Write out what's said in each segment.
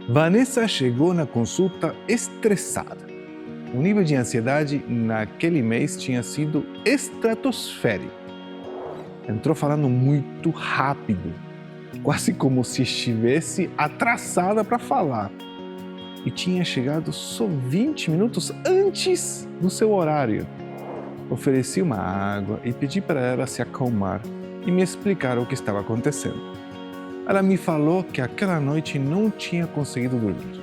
Vanessa chegou na consulta estressada. O nível de ansiedade naquele mês tinha sido estratosférico. Entrou falando muito rápido, quase como se estivesse atrasada para falar. E tinha chegado só 20 minutos antes do seu horário. Ofereci uma água e pedi para ela se acalmar e me explicar o que estava acontecendo. Ela me falou que aquela noite não tinha conseguido dormir.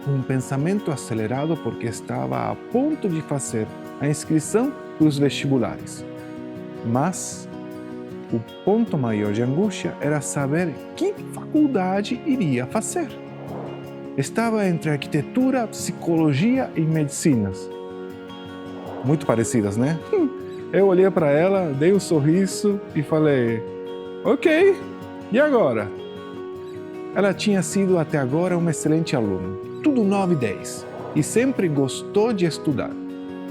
Um pensamento acelerado porque estava a ponto de fazer a inscrição para os vestibulares. Mas o ponto maior de angústia era saber que faculdade iria fazer. Estava entre arquitetura, psicologia e medicinas. Muito parecidas, né? Eu olhei para ela, dei um sorriso e falei: ok, e agora? Ela tinha sido até agora uma excelente aluna, tudo 9 e 10, e sempre gostou de estudar.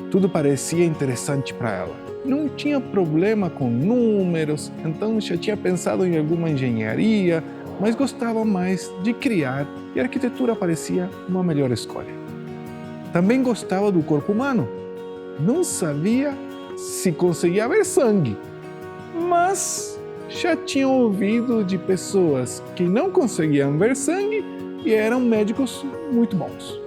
Tudo parecia interessante para ela. Não tinha problema com números, então já tinha pensado em alguma engenharia, mas gostava mais de criar e a arquitetura parecia uma melhor escolha. Também gostava do corpo humano. Não sabia se conseguia ver sangue, mas já tinha ouvido de pessoas que não conseguiam ver sangue e eram médicos muito bons.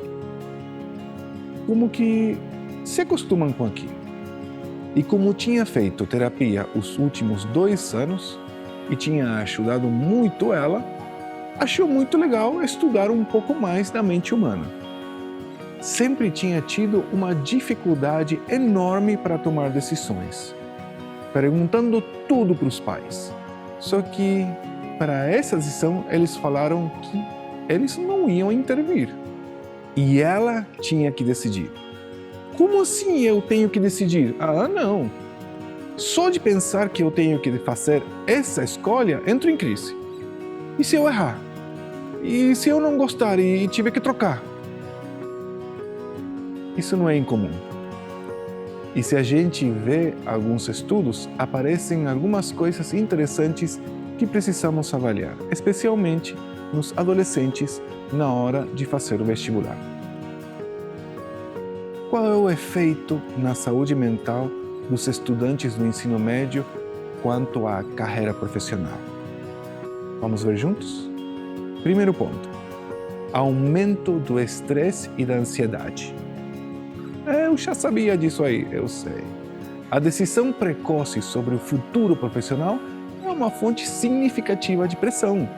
Como que se acostumam com aquilo. E como tinha feito terapia os últimos 2 anos e tinha ajudado muito ela, achou muito legal estudar um pouco mais da mente humana. Sempre tinha tido uma dificuldade enorme para tomar decisões, perguntando tudo para os pais. Só que, para essa decisão, eles falaram que eles não iam intervir. E ela tinha que decidir. Como assim eu tenho que decidir? Ah, não. Só de pensar que eu tenho que fazer essa escolha, entro em crise. E se eu errar? E se eu não gostar e tiver que trocar? Isso não é incomum. E se a gente vê alguns estudos, aparecem algumas coisas interessantes que precisamos avaliar, especialmente nos adolescentes na hora de fazer o vestibular. Qual é o efeito na saúde mental dos estudantes do ensino médio quanto à carreira profissional? Vamos ver juntos? Primeiro ponto: aumento do estresse e da ansiedade. Eu já sabia disso aí, eu sei. A decisão precoce sobre o futuro profissional é uma fonte significativa de pressão.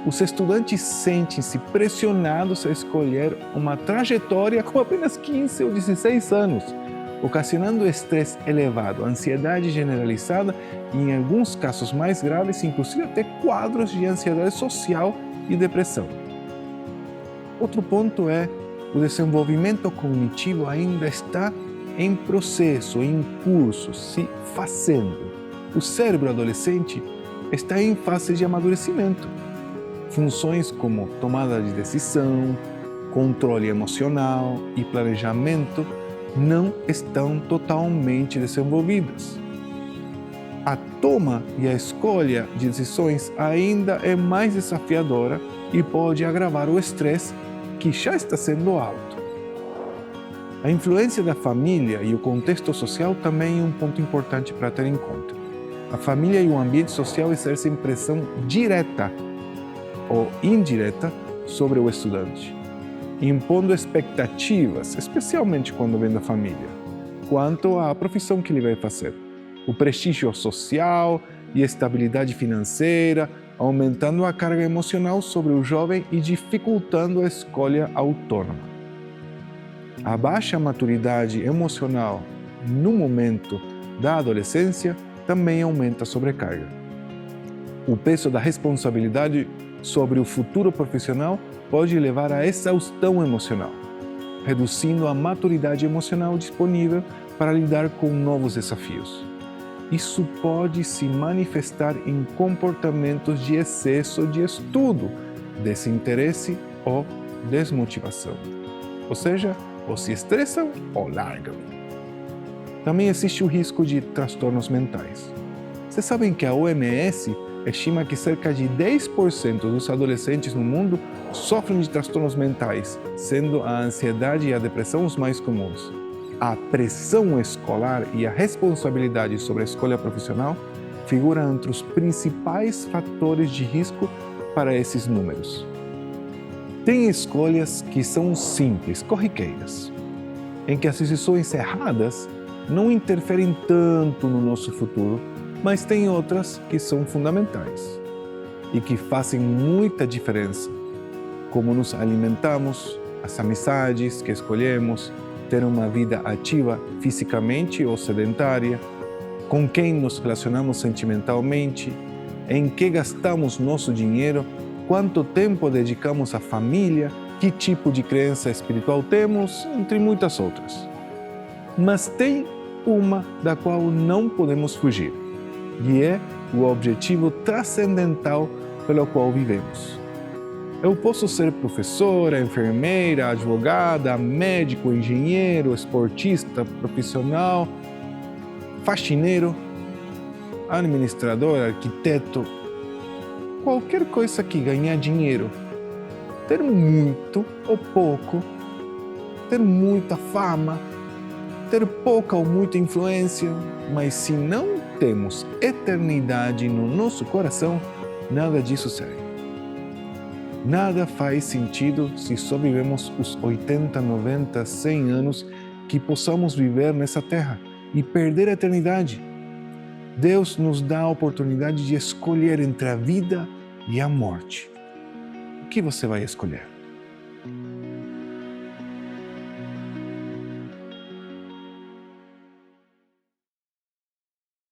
Os estudantes sentem-se pressionados a escolher uma trajetória com apenas 15 ou 16 anos, ocasionando estresse elevado, ansiedade generalizada e, em alguns casos mais graves, inclusive até quadros de ansiedade social e depressão. Outro ponto é: o desenvolvimento cognitivo ainda está em processo, em curso, se fazendo. O cérebro adolescente está em fase de amadurecimento. Funções como tomada de decisão, controle emocional e planejamento não estão totalmente desenvolvidas. A toma e a escolha de decisões ainda é mais desafiadora e pode agravar o estresse que já está sendo alto. A influência da família e o contexto social também é um ponto importante para ter em conta. A família e o ambiente social exercem pressão direta ou indireta sobre o estudante, impondo expectativas, especialmente quando vem da família, quanto à profissão que ele vai fazer. O prestígio social e a estabilidade financeira, aumentando a carga emocional sobre o jovem e dificultando a escolha autônoma. A baixa maturidade emocional no momento da adolescência também aumenta a sobrecarga. O peso da responsabilidade sobre o futuro profissional pode levar à exaustão emocional, reduzindo a maturidade emocional disponível para lidar com novos desafios. Isso pode se manifestar em comportamentos de excesso de estudo, desinteresse ou desmotivação. Ou seja, ou se estressam ou largam. Também existe o risco de transtornos mentais. Vocês sabem que a OMS estima que cerca de 10% dos adolescentes no mundo sofrem de transtornos mentais, sendo a ansiedade e a depressão os mais comuns. A pressão escolar e a responsabilidade sobre a escolha profissional figuram entre os principais fatores de risco para esses números. Tem escolhas que são simples, corriqueiras, em que as decisões erradas não interferem tanto no nosso futuro, mas tem outras que são fundamentais e que fazem muita diferença, como nos alimentamos, as amizades que escolhemos, ter uma vida ativa fisicamente ou sedentária, com quem nos relacionamos sentimentalmente, em que gastamos nosso dinheiro, quanto tempo dedicamos à família, que tipo de crença espiritual temos, entre muitas outras. Mas tem uma da qual não podemos fugir, e é o objetivo transcendental pelo qual vivemos. Eu posso ser professora, enfermeira, advogada, médico, engenheiro, esportista, profissional, faxineiro, administrador, arquiteto, qualquer coisa que ganhar dinheiro, ter muito ou pouco, ter muita fama, ter pouca ou muita influência, mas se não temos eternidade no nosso coração, nada disso serve. Nada faz sentido se só vivemos os 80, 90, 100 anos que possamos viver nessa terra e perder a eternidade. Deus nos dá a oportunidade de escolher entre a vida e a morte. O que você vai escolher?